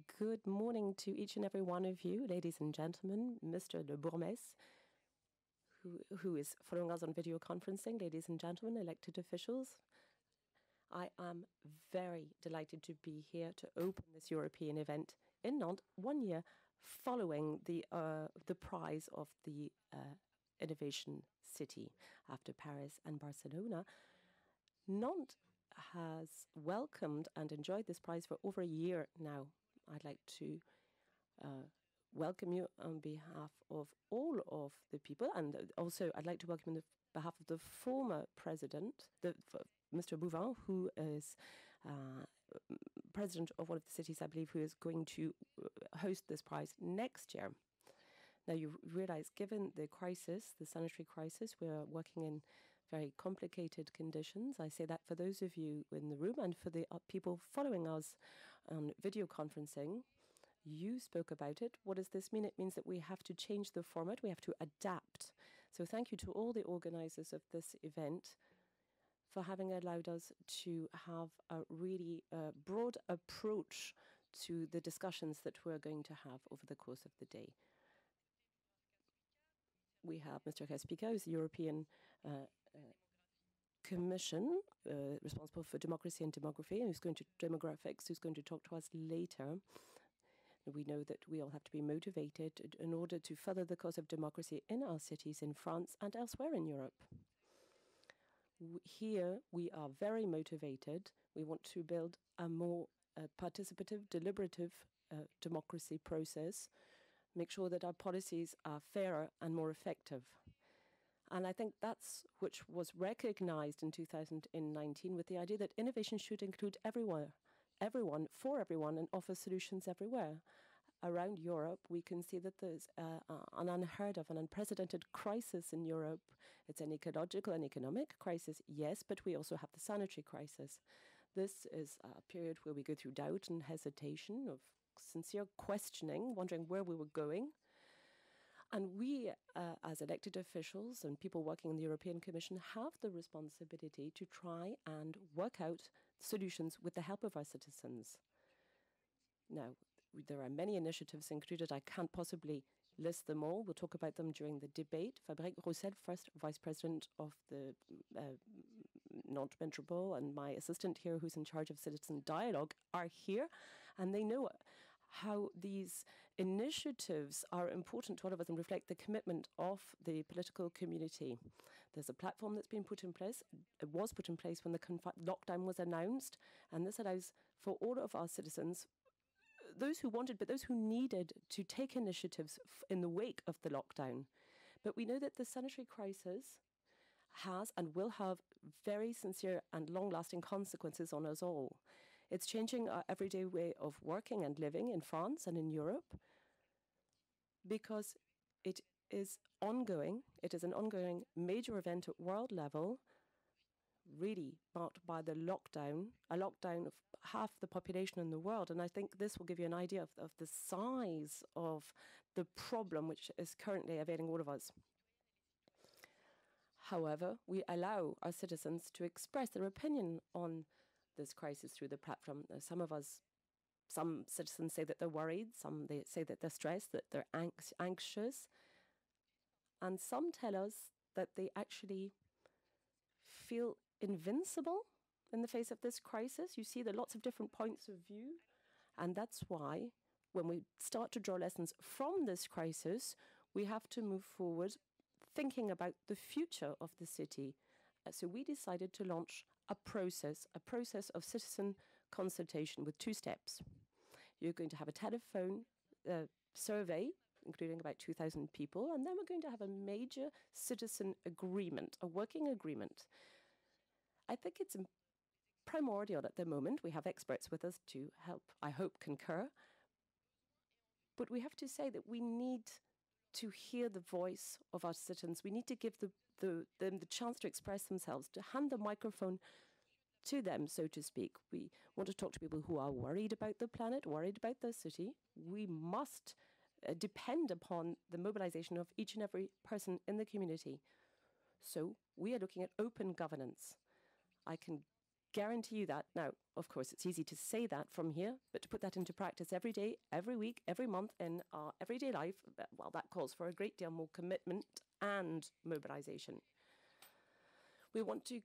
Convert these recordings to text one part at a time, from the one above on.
Good morning to each and every one of you, ladies and gentlemen, Mr. Le Bourgmestre, who is following us on video conferencing, ladies and gentlemen, elected officials. I am very delighted to be here to open this European event in Nantes 1 year following the prize of the Innovation City after Paris and Barcelona. Nantes has welcomed and enjoyed this prize for over a year now. I'd like to welcome you on behalf of all of the people, and also I'd like to welcome on behalf of the former president, Mr. Bouvin, who is president of one of the cities, I believe, who is going to host this prize next year. Now, you realize, given the crisis, the sanitary crisis, we're working in very complicated conditions. I say that for those of you in the room and for the people following us on video conferencing. You spoke about it. What does this mean? It means that we have to change the format. We have to adapt. So thank you to all the organizers of this event for having allowed us to have a really broad approach to the discussions that we're going to have over the course of the day. We have Mr. Suica, who's the European Commission responsible for democracy and demography, and who's going to talk to us later. We know that we all have to be motivated in order to further the cause of democracy in our cities in France and elsewhere in Europe. Here, we are very motivated. We want to build a more participative, deliberative democracy process, make sure that our policies are fairer and more effective. And I think that's which was recognized in 2019 with the idea that innovation should include everyone, for everyone, and offer solutions everywhere. Around Europe, we can see that there's an unheard of, an unprecedented crisis in Europe. It's an ecological and economic crisis, yes, but we also have the sanitary crisis. This is a period where we go through doubt and hesitation, of sincere questioning, wondering where we were going. And we, as elected officials and people working in the European Commission, have the responsibility to try and work out solutions with the help of our citizens. Now, there are many initiatives included. I can't possibly list them all. We'll talk about them during the debate. Fabrice Roussel, first Vice President of the Nantes Métropole, and my assistant here, who's in charge of citizen dialogue, are here, and they know how these initiatives are important to all of us and reflect the commitment of the political community. There's a platform that's been put in place. It was put in place when the lockdown was announced, and this allows for all of our citizens, those who wanted, but those who needed to take initiatives in the wake of the lockdown. But we know that the sanitary crisis has and will have very sincere and long-lasting consequences on us all. It's changing our everyday way of working and living in France and in Europe because it is ongoing. It is an ongoing major event at world level, really marked by the lockdown, a lockdown of half the population in the world. And I think this will give you an idea of the size of the problem which is currently availing all of us. However, we allow our citizens to express their opinion on this crisis through the platform. Some citizens say that they're worried, some they say that they're stressed, that they're anxious, and some tell us that they actually feel invincible in the face of this crisis. You see there are lots of different points of view, and that's why when we start to draw lessons from this crisis, we have to move forward thinking about the future of the city. So we decided to launch a process of citizen consultation with 2 steps. You're going to have a telephone survey, including about 2,000 people, and then we're going to have a major citizen agreement, a working agreement. I think it's primordial at the moment. We have experts with us to help, I hope, concur. But we have to say that we need to hear the voice of our citizens. We need to give them the chance to express themselves, to hand the microphone to them, so to speak. We want to talk to people who are worried about the planet, worried about their city. We must depend upon the mobilization of each and every person in the community. So we are looking at open governance. I can guarantee you that. Now, of course, it's easy to say that from here, but to put that into practice every day, every week, every month in our everyday life, well, that calls for a great deal more commitment and mobilization. We want to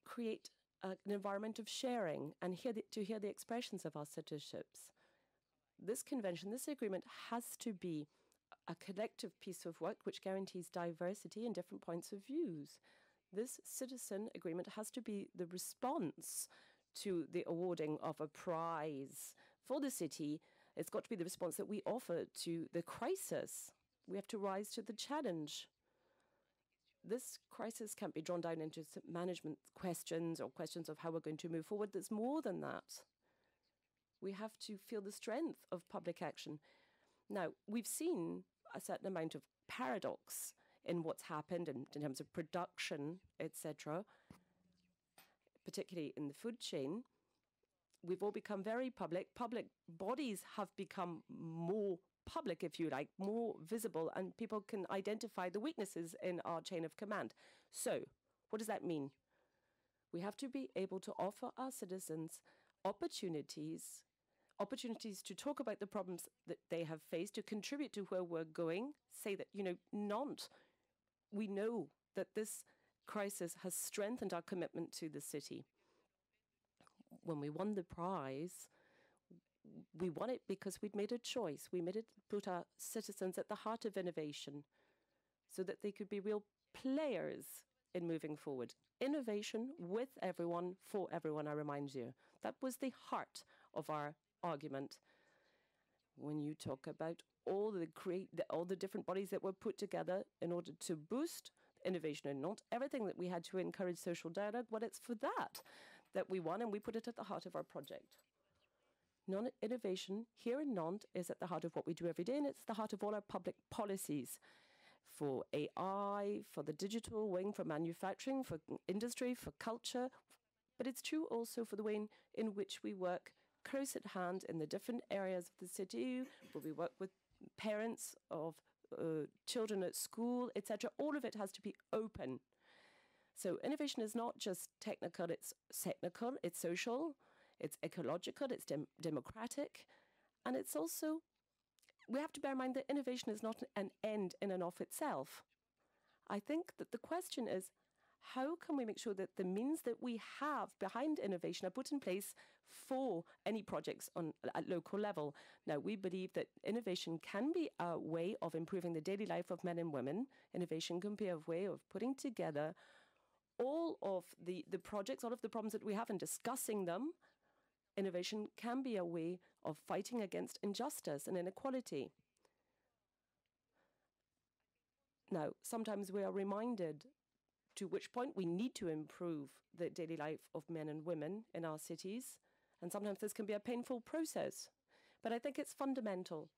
create an environment of sharing and to hear the expressions of our citizenships. This convention, this agreement has to be a collective piece of work which guarantees diversity and different points of views. This citizen agreement has to be the response to the awarding of a prize for the city. It's got to be the response that we offer to the crisis. We have to rise to the challenge. This crisis can't be drawn down into management questions or questions of how we're going to move forward. There's more than that. We have to feel the strength of public action. Now, we've seen a certain amount of paradox in what's happened in terms of production, etc., particularly in the food chain. We've all become very public. Public bodies have become more public, if you like, more visible, and people can identify the weaknesses in our chain of command. So, what does that mean? We have to be able to offer our citizens opportunities to talk about the problems that they have faced, to contribute to where we're going, say that, Nantes, we know that this crisis has strengthened our commitment to the city. When we won the prize, we won it because we'd made a choice. We put our citizens at the heart of innovation so that they could be real players in moving forward. Innovation with everyone, for everyone, I remind you. That was the heart of our argument. When you talk about all the different bodies that were put together in order to boost innovation in Nantes, everything that we had to encourage social dialogue, well, it's for that we won, and we put it at the heart of our project. Non-innovation here in Nantes is at the heart of what we do every day, and it's the heart of all our public policies for AI, for the digital wing, for manufacturing, for industry, for culture. But it's true also for the way in which we work close at hand in the different areas of the city, where we work with parents of children at school, etc. All of it has to be open. So innovation is not just technical, it's social, it's ecological, it's democratic, and it's also, we have to bear in mind that innovation is not an end in and of itself. I think that the question is, how can we make sure that the means that we have behind innovation are put in place for any projects at local level? Now, we believe that innovation can be a way of improving the daily life of men and women. Innovation can be a way of putting together all of the projects, all of the problems that we have, and discussing them. Innovation can be a way of fighting against injustice and inequality. Now, sometimes we are reminded to which point we need to improve the daily life of men and women in our cities. And sometimes this can be a painful process. But I think it's fundamental.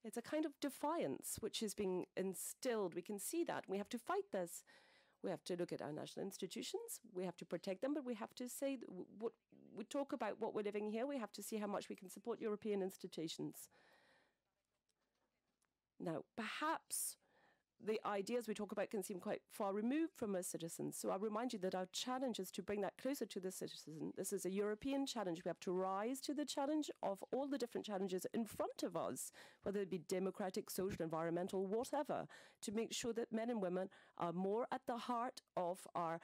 It's a kind of defiance which is being instilled. We can see that. We have to fight this. We have to look at our national institutions. We have to protect them, but we have to say, what we talk about what we're living here. We have to see how much we can support European institutions. Now, perhaps the ideas we talk about can seem quite far removed from us citizens. So I'll remind you that our challenge is to bring that closer to the citizen. This is a European challenge. We have to rise to the challenge of all the different challenges in front of us, whether it be democratic, social, environmental, whatever, to make sure that men and women are more at the heart of our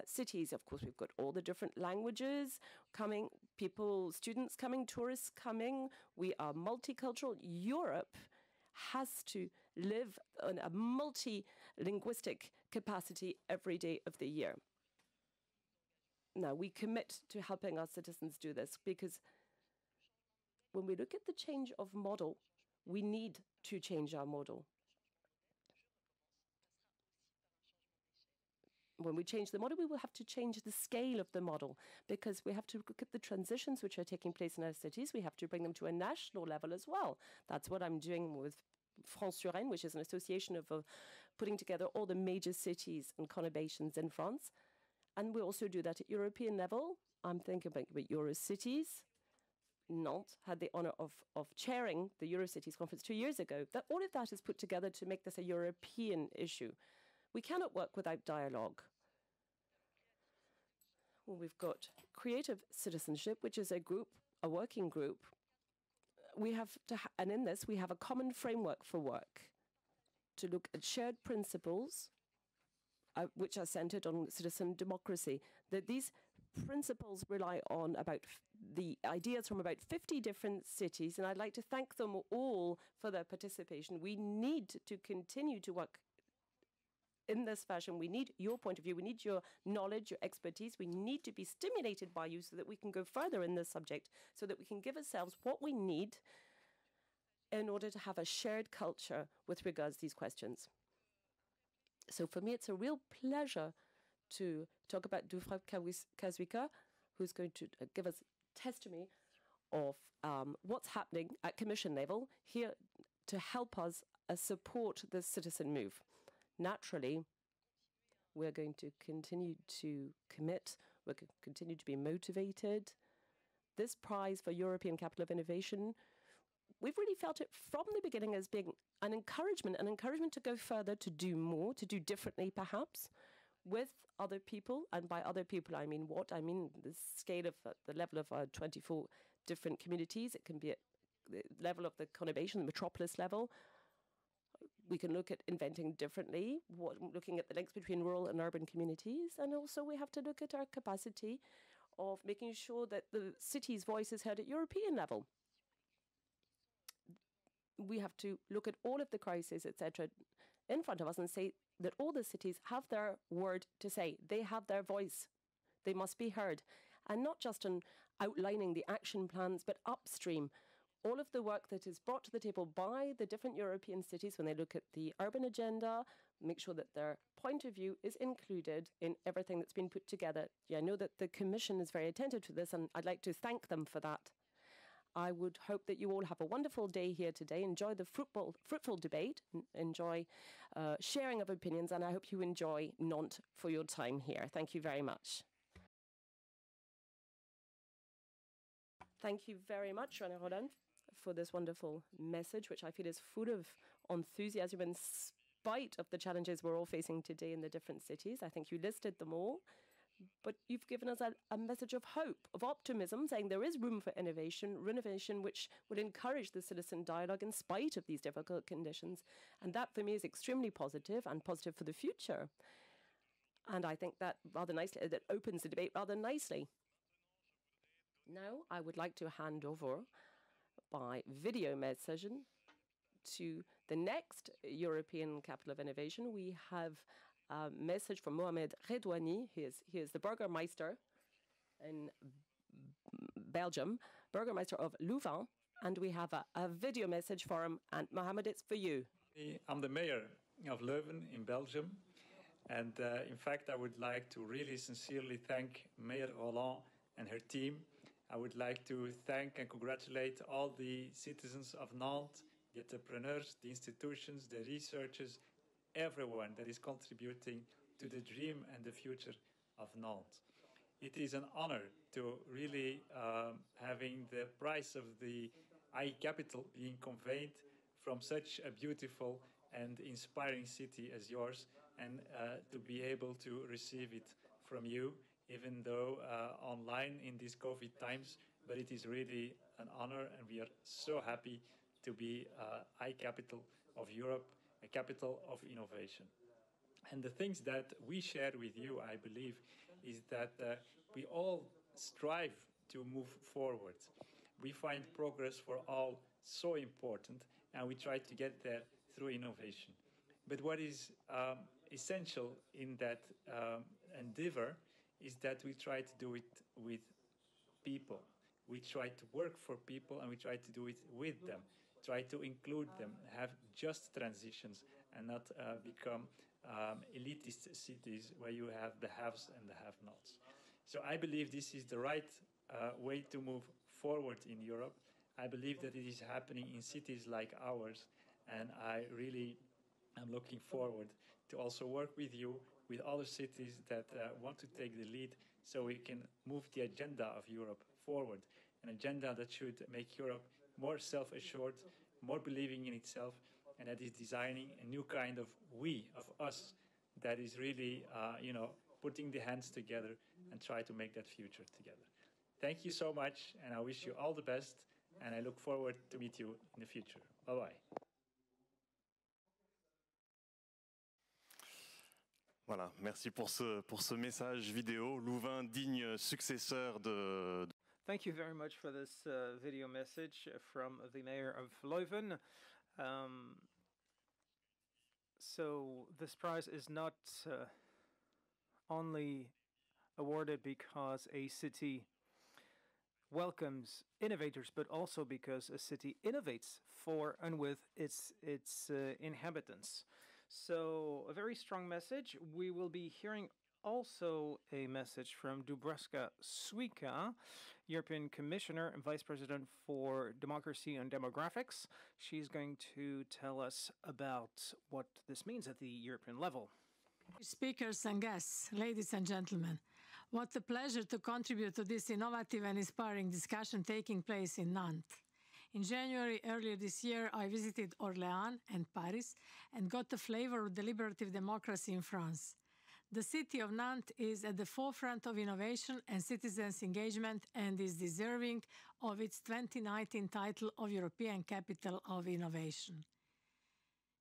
cities. Of course, we've got all the different languages coming, students coming, tourists coming. We are multicultural. Europe has to live on a multi-linguistic capacity every day of the year. Now, we commit to helping our citizens do this because when we look at the change of model, we need to change our model. When we change the model, we will have to change the scale of the model because we have to look at the transitions which are taking place in our cities. We have to bring them to a national level as well. That's what I'm doing with France-Sur-Aisne, which is an association of putting together all the major cities and conurbations in France. And we also do that at European level. I'm thinking about Eurocities. Nantes had the honor of chairing the Eurocities conference 2 years ago. All of that is put together to make this a European issue. We cannot work without dialogue. Well, we've got creative citizenship, which is a group, a working group. We have to, and in this, we have a common framework for work to look at shared principles, which are centered on citizen democracy. That these principles rely on the ideas from about 50 different cities, and I'd like to thank them all for their participation. We need to continue to work in this fashion. We need your point of view. We need your knowledge, your expertise. We need to be stimulated by you so that we can go further in this subject, so that we can give ourselves what we need in order to have a shared culture with regards to these questions. So for me, it's a real pleasure to talk about Dubravka Suica, who's going to give us testimony of what's happening at Commission level here to help us support the citizen move. Naturally, we're going to continue to commit, we're going to continue to be motivated. This prize for European Capital of Innovation, we've really felt it from the beginning as being an encouragement to go further, to do more, to do differently perhaps, with other people. And by other people, I mean what? I mean the scale of the level of 24 different communities. It can be at the level of the conurbation, the metropolis level. We can look at inventing differently, looking at the links between rural and urban communities. And also we have to look at our capacity of making sure that the city's voice is heard at European level. We have to look at all of the crises, etc., in front of us and say that all the cities have their word to say. They have their voice. They must be heard. And not just in outlining the action plans, but upstream. All of the work that is brought to the table by the different European cities when they look at the urban agenda, make sure that their point of view is included in everything that's been put together. Yeah, I know that the Commission is very attentive to this, and I'd like to thank them for that. I would hope that you all have a wonderful day here today. Enjoy the fruitful debate, enjoy sharing of opinions, and I hope you enjoy Nantes for your time here. Thank you very much. Thank you very much, Rolland, for this wonderful message, which I feel is full of enthusiasm in spite of the challenges we're all facing today in the different cities. I think you listed them all. But you've given us a message of hope, of optimism, saying there is room for innovation which will encourage the citizen dialogue in spite of these difficult conditions. And that, for me, is extremely positive and positive for the future. And I think that that opens the debate rather nicely. Now, I would like to hand over by video message to the next European Capital of Innovation. We have a message from Mohamed Redouani. He is the Burgermeister in Belgium, Burgermeister of Louvain, and we have a video message for him. And Mohamed, it's for you. I'm the mayor of Leuven in Belgium, and in fact, I would like to really sincerely thank Mayor Rolland and her team. I would like to thank and congratulate all the citizens of Nantes, the entrepreneurs, the institutions, the researchers, everyone that is contributing to the dream and the future of Nantes. It is an honor to really having the prize of the iCapital being conveyed from such a beautiful and inspiring city as yours, and to be able to receive it from you, even though online in these COVID times, but it is really an honor, and we are so happy to be iCapital of Europe, a capital of innovation. And the things that we share with you, I believe, is that we all strive to move forward. We find progress for all so important, and we try to get there through innovation. But what is essential in that endeavor is that we try to do it with people. We try to work for people, and we try to do it with them. Try to include them, have just transitions, and not become elitist cities where you have the haves and the have-nots. So I believe this is the right way to move forward in Europe. I believe that it is happening in cities like ours, and I really am looking forward to also work with you, with other cities that want to take the lead, so we can move the agenda of Europe forward, an agenda that should make Europe more self-assured, more believing in itself, and that is designing a new kind of we, of us, that is really, putting the hands together and try to make that future together. Thank you so much, and I wish you all the best, and I look forward to meet you in the future. Bye-bye. Voilà, merci pour ce message vidéo. Louvain, digne successeur de... Thank you very much for this video message from the mayor of Leuven. So this prize is not only awarded because a city welcomes innovators, but also because a city innovates for and with its inhabitants. So a very strong message. We will be hearing also a message from Dubravka, Suica, European Commissioner and Vice President for Democracy and Demographics. She's going to tell us about what this means at the European level. Speakers and guests, ladies and gentlemen, what a pleasure to contribute to this innovative and inspiring discussion taking place in Nantes. In January earlier this year, I visited Orléans and Paris and got a flavor of deliberative democracy in France. The city of Nantes is at the forefront of innovation and citizens' engagement and is deserving of its 2019 title of European Capital of Innovation.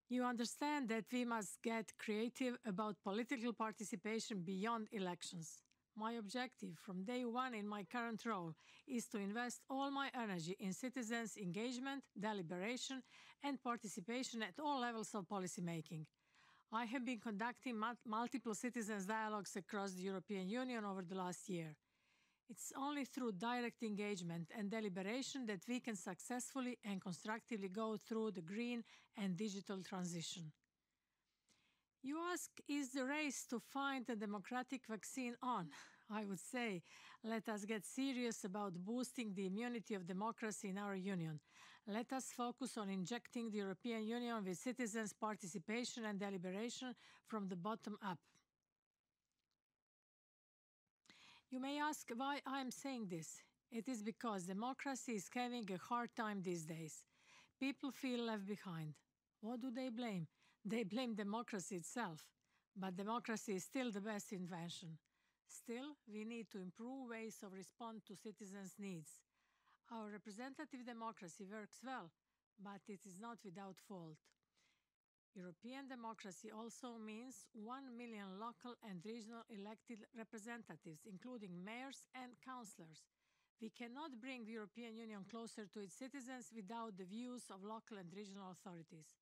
You understand that we must get creative about political participation beyond elections. My objective from day one in my current role is to invest all my energy in citizens' engagement, deliberation, and participation at all levels of policymaking. I have been conducting multiple citizens' dialogues across the European Union over the last year. It's only through direct engagement and deliberation that we can successfully and constructively go through the green and digital transition. You ask, is the race to find a democratic vaccine on? I would say, let us get serious about boosting the immunity of democracy in our union. Let us focus on injecting the European Union with citizens' participation and deliberation from the bottom up. You may ask why I am saying this. It is because democracy is having a hard time these days. People feel left behind. What do they blame? They blame democracy itself. But democracy is still the best invention. Still, we need to improve ways of responding to citizens' needs. Our representative democracy works well, but it is not without fault. European democracy also means 1 million local and regional elected representatives, including mayors and councillors. We cannot bring the European Union closer to its citizens without the views of local and regional authorities.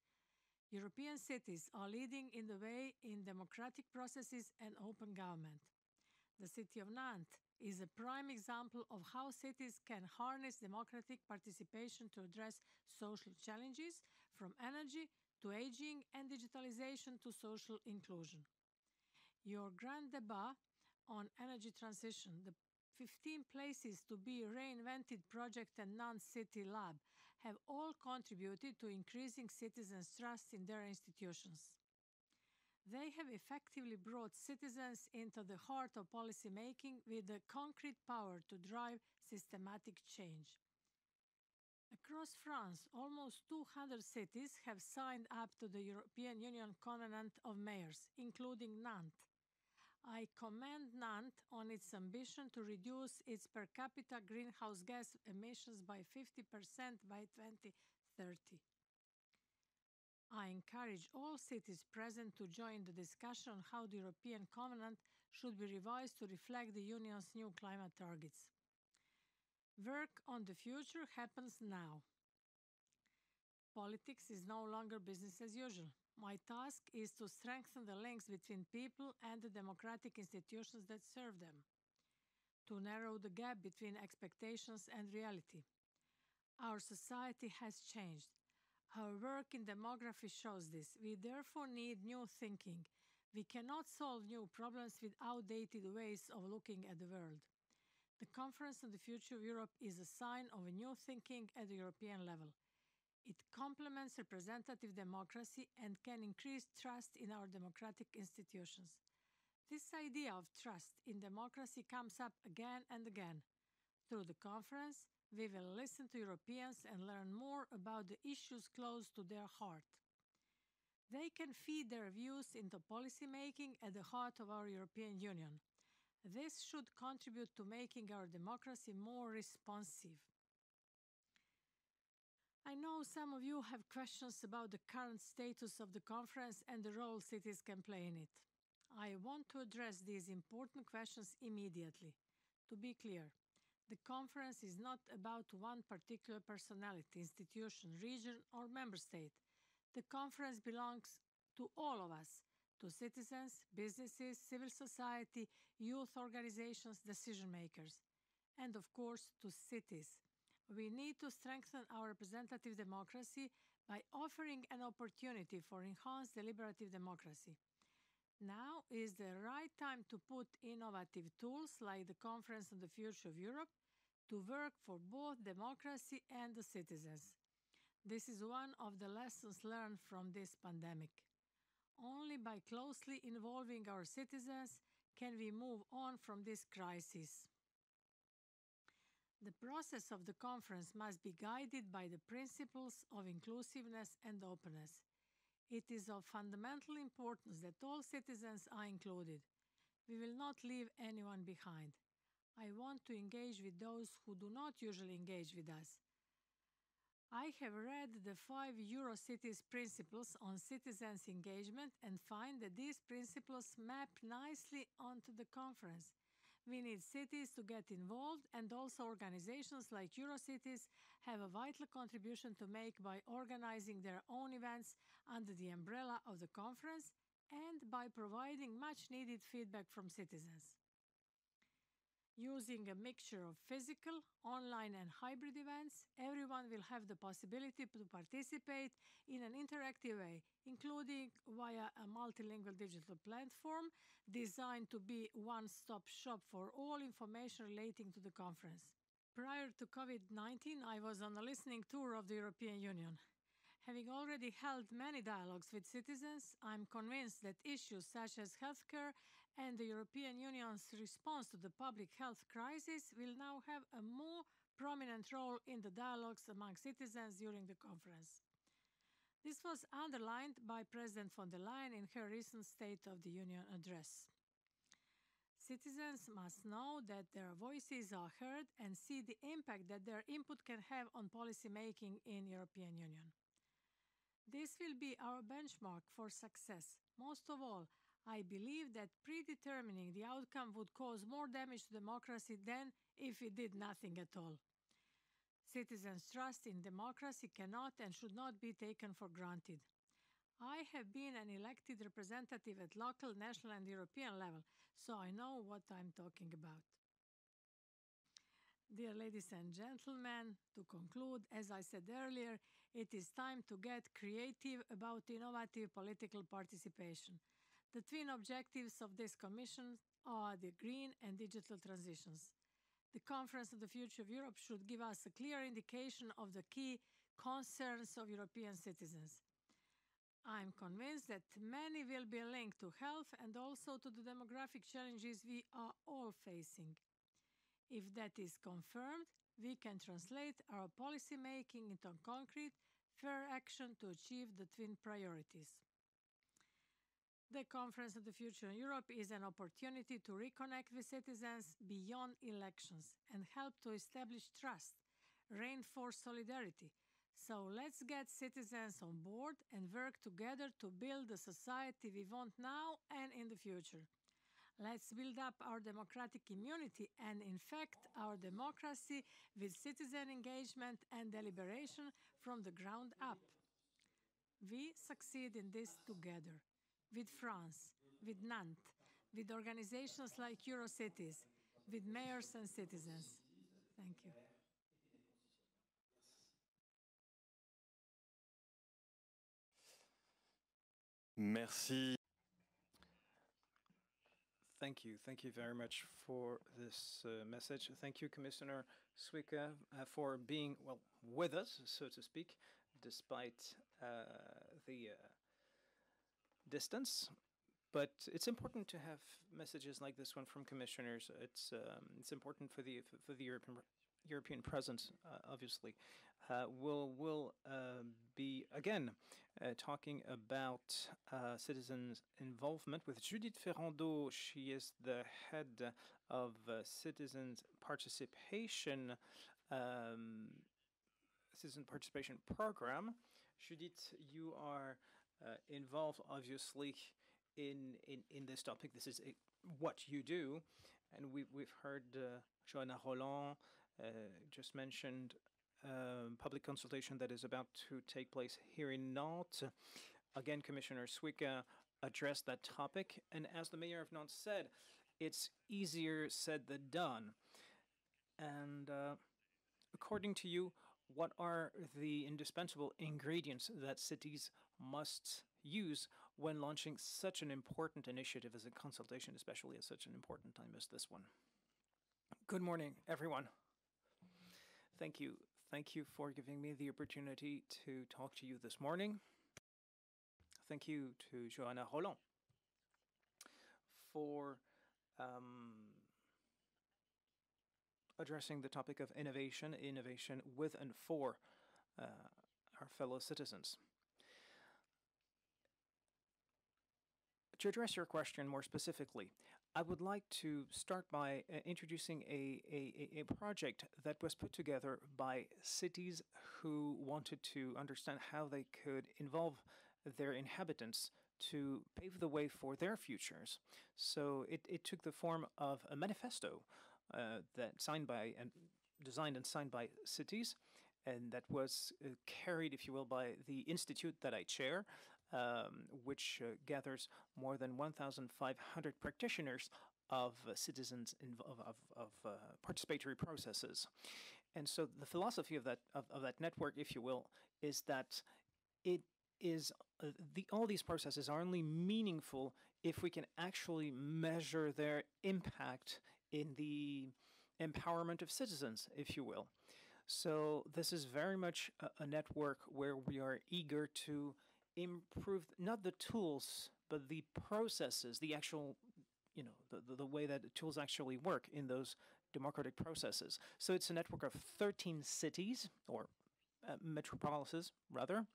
European cities are leading in the way in democratic processes and open government. The city of Nantes is a prime example of how cities can harness democratic participation to address social challenges, from energy to aging and digitalization to social inclusion. Your grand debate on energy transition, the 15 places to be reinvented project and Nantes City Lab have all contributed to increasing citizens' trust in their institutions. They have effectively brought citizens into the heart of policymaking with the concrete power to drive systematic change. Across France, almost 200 cities have signed up to the European Union Covenant of Mayors, including Nantes. I commend Nantes on its ambition to reduce its per capita greenhouse gas emissions by 50% by 2030. I encourage all cities present to join the discussion on how the European Covenant should be revised to reflect the Union's new climate targets. Work on the future happens now. Politics is no longer business as usual. My task is to strengthen the links between people and the democratic institutions that serve them, to narrow the gap between expectations and reality. Our society has changed. Our work in demography shows this. We therefore need new thinking. We cannot solve new problems with outdated ways of looking at the world. The Conference on the Future of Europe is a sign of a new thinking at the European level. It complements representative democracy and can increase trust in our democratic institutions. This idea of trust in democracy comes up again and again. Through the conference, we will listen to Europeans and learn more about the issues close to their heart. They can feed their views into policy making at the heart of our European Union. This should contribute to making our democracy more responsive. I know some of you have questions about the current status of the conference and the role cities can play in it. I want to address these important questions immediately. To be clear, the conference is not about one particular personality, institution, region, or member state. The conference belongs to all of us, to citizens, businesses, civil society, youth organizations, decision makers, and of course to cities. We need to strengthen our representative democracy by offering an opportunity for enhanced deliberative democracy. Now is the right time to put innovative tools like the Conference on the Future of Europe to work for both democracy and the citizens. This is one of the lessons learned from this pandemic. Only by closely involving our citizens can we move on from this crisis. The process of the conference must be guided by the principles of inclusiveness and openness. It is of fundamental importance that all citizens are included. We will not leave anyone behind. I want to engage with those who do not usually engage with us. I have read the 5 Eurocities principles on citizens' engagement and find that these principles map nicely onto the conference. We need cities to get involved, and also organizations like Eurocities have a vital contribution to make by organizing their own events under the umbrella of the conference and by providing much-needed feedback from citizens. Using a mixture of physical, online, and hybrid events, everyone will have the possibility to participate in an interactive way, including via a multilingual digital platform designed to be a one-stop shop for all information relating to the conference. Prior to COVID-19, I was on a listening tour of the European Union. Having already held many dialogues with citizens, I'm convinced that issues such as healthcare and the European Union's response to the public health crisis will now have a more prominent role in the dialogues among citizens during the conference. This was underlined by President von der Leyen in her recent State of the Union address. Citizens must know that their voices are heard and see the impact that their input can have on policy making in European Union. This will be our benchmark for success. Most of all, I believe that predetermining the outcome would cause more damage to democracy than if it did nothing at all. Citizens' trust in democracy cannot and should not be taken for granted. I have been an elected representative at local, national, and European level, so I know what I'm talking about. Dear ladies and gentlemen, to conclude, as I said earlier, it is time to get creative about innovative political participation. The twin objectives of this Commission are the green and digital transitions. The Conference on the Future of Europe should give us a clear indication of the key concerns of European citizens. I'm convinced that many will be linked to health and also to the demographic challenges we are all facing. If that is confirmed, we can translate our policy making into concrete, fair action to achieve the twin priorities. The Conference on the Future of Europe is an opportunity to reconnect with citizens beyond elections and help to establish trust, reinforce solidarity. So let's get citizens on board and work together to build the society we want now and in the future. Let's build up our democratic immunity and infect our democracy with citizen engagement and deliberation from the ground up. We succeed in this together. With France, with Nantes, with organizations like Eurocities, with mayors and citizens. Thank you. Merci. Thank you. Thank you very much for this message. Thank you, Commissioner Suica, for being, well, with us, so to speak, despite the distance. But it's important to have messages like this one from commissioners. It's important for the European presence, obviously. Will be a again, talking about citizens' involvement with Judith Ferrando. She is the head of Citizens Participation Citizen Participation Program. Judith, you are involved, obviously, in this topic. This is what you do, and we've heard Johanna Rolland just mentioned public consultation that is about to take place here in Nantes. Again, Commissioner Suica addressed that topic, and as the mayor of Nantes said, it's easier said than done. And according to you, what are the indispensable ingredients that cities must use when launching such an important initiative as a consultation, especially at such an important time as this one? Good morning, everyone. Thank you. Thank you for giving me the opportunity to talk to you this morning. Thank you to Johanna Rolland for addressing the topic of innovation with and for our fellow citizens. To address your question more specifically, I would like to start by introducing a project that was put together by cities who wanted to understand how they could involve their inhabitants to pave the way for their futures. So it took the form of a manifesto that signed by and designed and signed by cities, and that was carried, if you will, by the Institut that I chair, which gathers more than 1,500 practitioners of citizens of participatory processes. And so the philosophy of that network, if you will, is that it is all these processes are only meaningful if we can actually measure their impact in the empowerment of citizens, if you will. So this is very much a network where we are eager to improve not the tools, but the processes, the actual, the way that the tools actually work in those democratic processes. So it's a network of 13 cities, or metropolises, rather,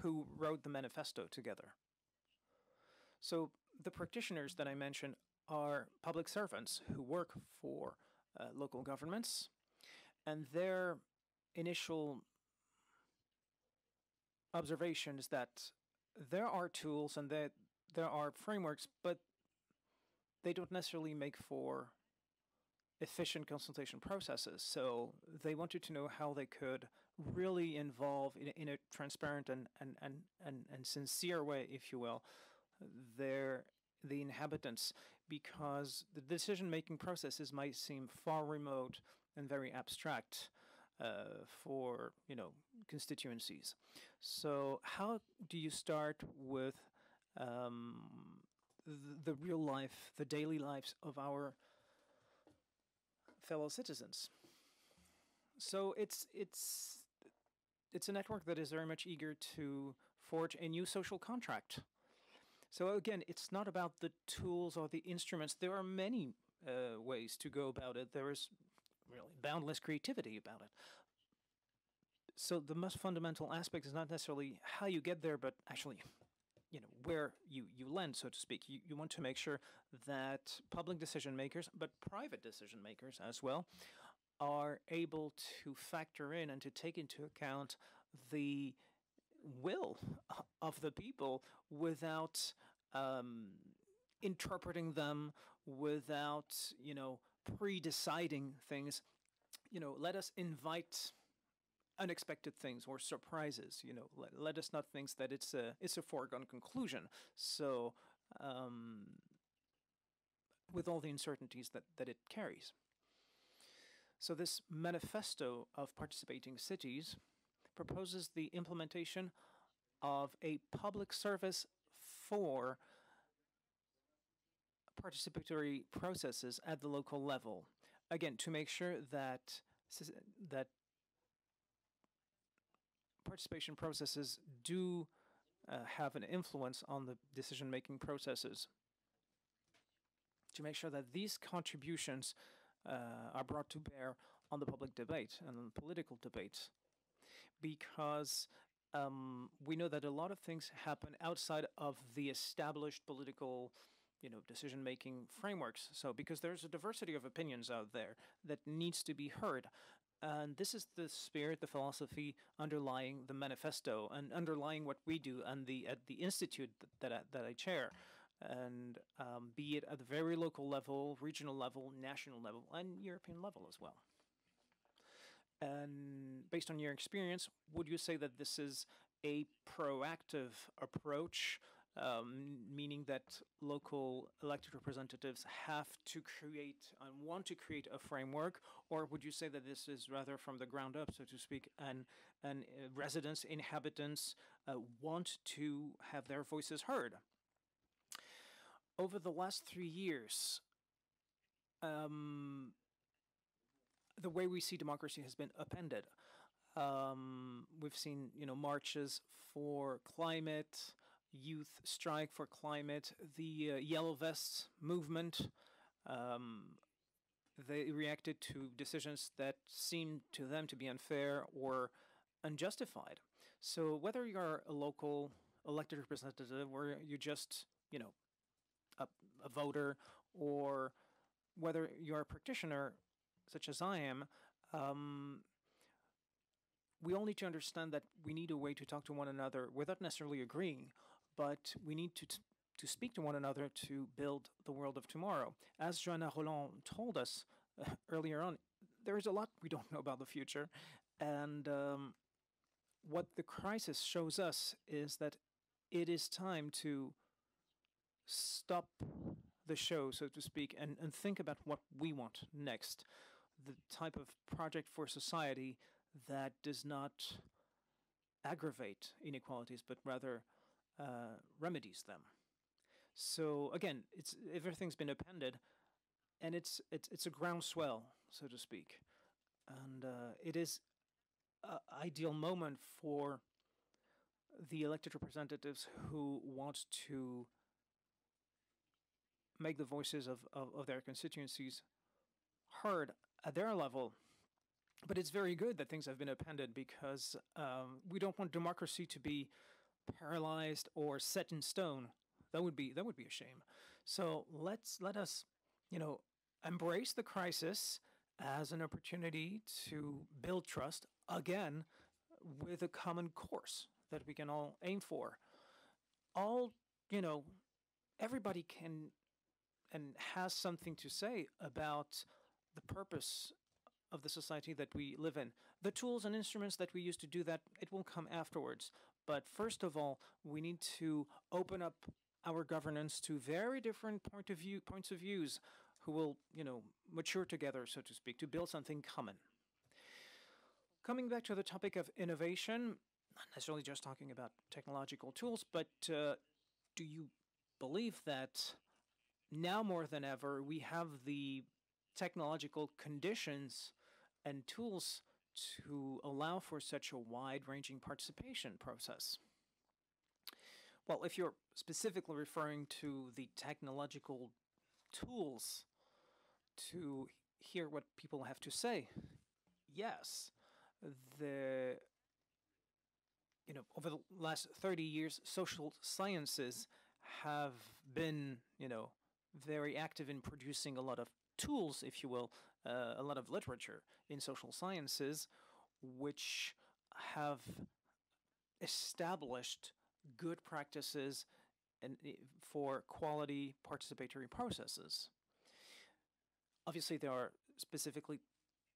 who wrote the manifesto together. So the practitioners that I mentioned are public servants who work for local governments, and their initial observation is that there are tools and that there are frameworks, but they don't necessarily make for efficient consultation processes. So they wanted to know how they could really involve in a transparent and sincere way, if you will, the inhabitants, because the decision-making processes might seem far remote and very abstract for constituencies. So how do you start with the real life, the daily lives of our fellow citizens? So it's a network that is very much eager to forge a new social contract. So again, it's not about the tools or the instruments. There are many ways to go about it. There is really boundless creativity about it. So the most fundamental aspect is not necessarily how you get there, but actually, where you land, so to speak. You want to make sure that public decision makers, but private decision makers as well, are able to factor in and to take into account the will of the people without interpreting them, without, pre-deciding things. Let us invite unexpected things or surprises. Let us not think that it's a foregone conclusion. So with all the uncertainties that it carries. So this manifesto of participating cities proposes the implementation of a public service for participatory processes at the local level. Again, to make sure that participation processes do have an influence on the decision-making processes. To make sure that these contributions are brought to bear on the public debate and on the political debate because we know that a lot of things happen outside of the established political, decision-making frameworks. So because there's a diversity of opinions out there that needs to be heard. And this is the spirit, the philosophy underlying the manifesto and underlying what we do and at the institute that I chair. And be it at the very local level, regional level, national level, and European level as well. And based on your experience, would you say that this is a proactive approach, meaning that local elected representatives have to create and want to create a framework, or would you say that this is rather from the ground up, so to speak, and residents, inhabitants want to have their voices heard? Over the last 3 years, the way we see democracy has been upended. We've seen, marches for climate, youth strike for climate, the Yellow Vests movement. They reacted to decisions that seemed to them to be unfair or unjustified. So whether you're a local elected representative or you're just, a voter, or whether you're a practitioner, such as I am, we all need to understand that we need a way to talk to one another without necessarily agreeing, but we need to speak to one another to build the world of tomorrow. As Johanna Rolland told us earlier on, there is a lot we don't know about the future, and what the crisis shows us is that it is time to stop the show, so to speak, and think about what we want next. The type of project for society that does not aggravate inequalities, but rather remedies them. So again, everything's been appended, and it's a groundswell, so to speak, and it is an ideal moment for the elected representatives who want to make the voices of their constituencies heard at their level. But it's very good that things have been appended, because we don't want democracy to be paralyzed or set in stone. That would be a shame. So let us, embrace the crisis as an opportunity to build trust again with a common course that we can all aim for. Everybody can and has something to say about the purpose of the society that we live in. The tools and instruments that we use to do that, it will come afterwards. But first of all, we need to open up our governance to very different points of views who will, mature together, so to speak, to build something common. Coming back to the topic of innovation, not necessarily just talking about technological tools, but do you believe that now more than ever, we have the technological conditions and tools to allow for such a wide-ranging participation process? Well, if you're specifically referring to the technological tools to hear what people have to say, yes. Over the last 30 years, social sciences have been, very active in producing a lot of tools, if you will, a lot of literature in social sciences, which have established good practices for quality participatory processes. Obviously, there are specifically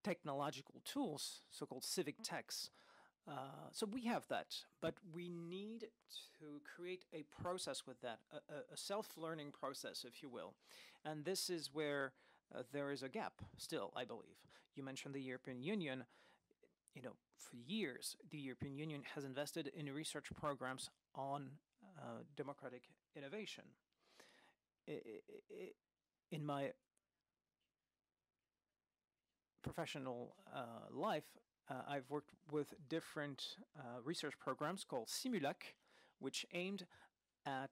technological tools, so-called civic techs. So we have that, but we need to create a process with that, a self-learning process, if you will. And this is where there is a gap still, I believe. You mentioned the European Union. For years, the European Union has invested in research programs on democratic innovation. In my professional life, I've worked with different research programs called Simulac, which aimed at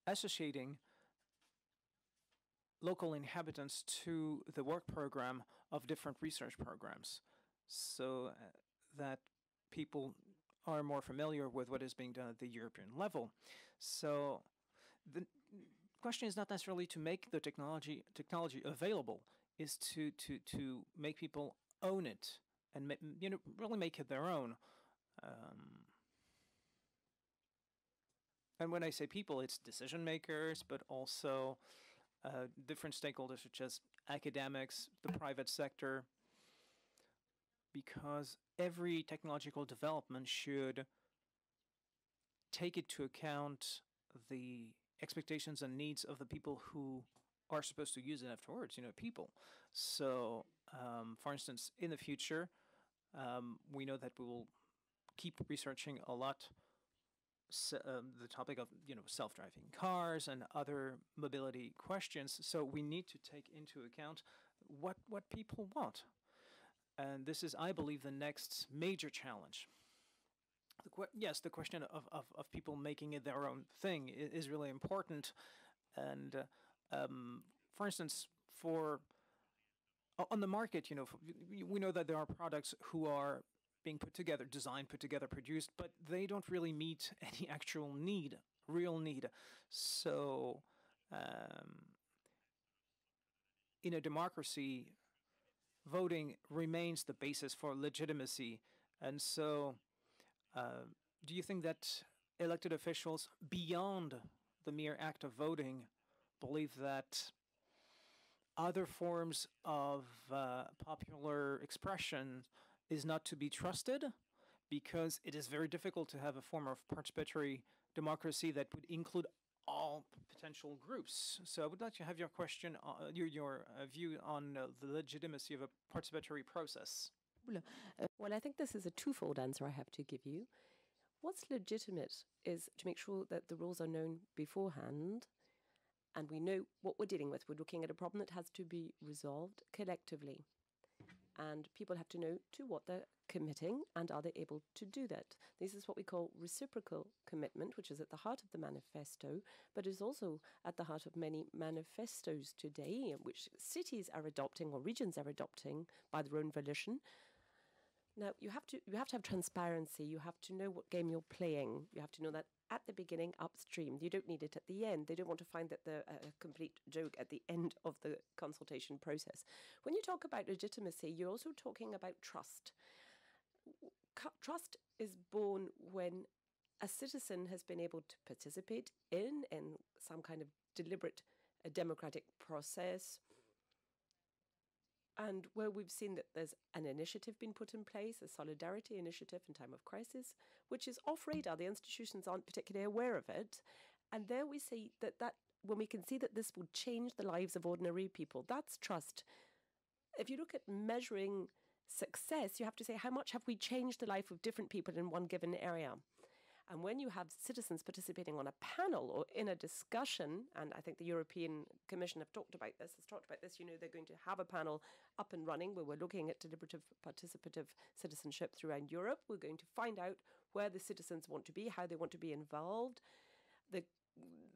associating local inhabitants to the work program of different research programs, so that people are more familiar with what is being done at the European level. So the question is not necessarily to make the technology available, is to make people own it and really make it their own. And when I say people, it's decision makers, but also different stakeholders such as academics, the private sector, because every technological development should take into account the expectations and needs of the people who are supposed to use it afterwards, people. So, for instance, in the future, we know that we will keep researching a lot the topic of self-driving cars and other mobility questions. So we need to take into account what people want, and this is, I believe, the next major challenge. Yes, the question of people making it their own thing is really important, and for instance, on the market, we know that there are products who are being put together, designed, put together, produced, but they don't really meet any actual real need. So, in a democracy, voting remains the basis for legitimacy. And so, do you think that elected officials, beyond the mere act of voting, believe that other forms of popular expression is not to be trusted, because it is very difficult to have a form of participatory democracy that would include all potential groups? So I would like to have your question, your view on the legitimacy of a participatory process. Well, I think this is a twofold answer I have to give you. What's legitimate is to make sure that the rules are known beforehand and we know what we're dealing with. We're looking at a problem that has to be resolved collectively. And people have to know to what they're committing and are they able to do that. This is what we call reciprocal commitment, which is at the heart of the manifesto, but is also at the heart of many manifestos today, which cities are adopting or regions are adopting by their own volition. Now, you have to have transparency. You have to know what game you're playing. You have to know that at the beginning, upstream. You don't need it at the end. They don't want to find that they're a complete joke at the end of the consultation process. When you talk about legitimacy, you're also talking about trust. Trust is born when a citizen has been able to participate in some kind of deliberate democratic process, and where we've seen that there's an initiative being put in place, a solidarity initiative in time of crisis, which is off radar. The institutions aren't particularly aware of it. And there we see that when we can see that this will change the lives of ordinary people, that's trust. If you look at measuring success, you have to say, how much have we changed the life of different people in one given area? And when you have citizens participating on a panel or in a discussion, and I think the European Commission has talked about this, they're going to have a panel up and running where we're looking at deliberative participative citizenship throughout Europe. We're going to find out where the citizens want to be, how they want to be involved. The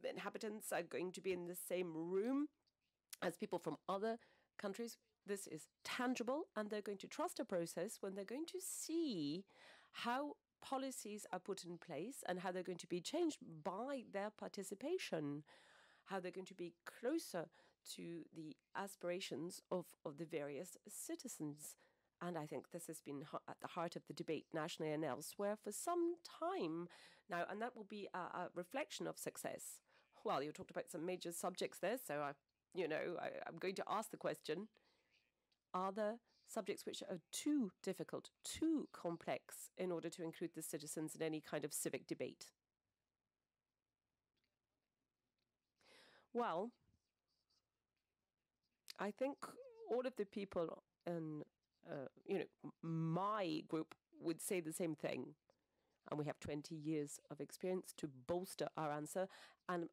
inhabitants are going to be in the same room as people from other countries. This is tangible, and they're going to trust a process when they're going to see how policies are put in place and how they're going to be changed by their participation, how they're going to be closer to the aspirations of the various citizens. And I think this has been at the heart of the debate nationally and elsewhere for some time now, and that will be a reflection of success. Well, you talked about some major subjects there, so I'm going to ask the question, are there subjects which are too difficult, too complex in order to include the citizens in any kind of civic debate? Well, I think all of the people in my group would say the same thing. And we have 20 years of experience to bolster our answer. And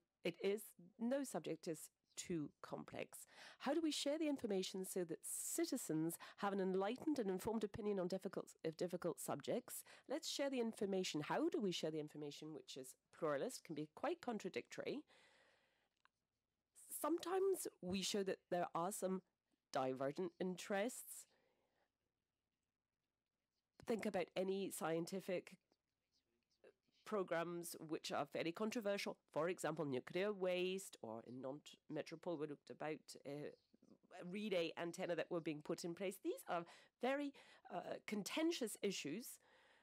no subject is too complex. How do we share the information so that citizens have an enlightened and informed opinion on difficult subjects? Let's share the information. How do we share the information which is pluralist, can be quite contradictory? Sometimes we show that there are some divergent interests. Think about any scientific programs which are fairly controversial. For example, nuclear waste, or in Nantes Métropole, we looked about a relay antenna that were being put in place. These are very contentious issues.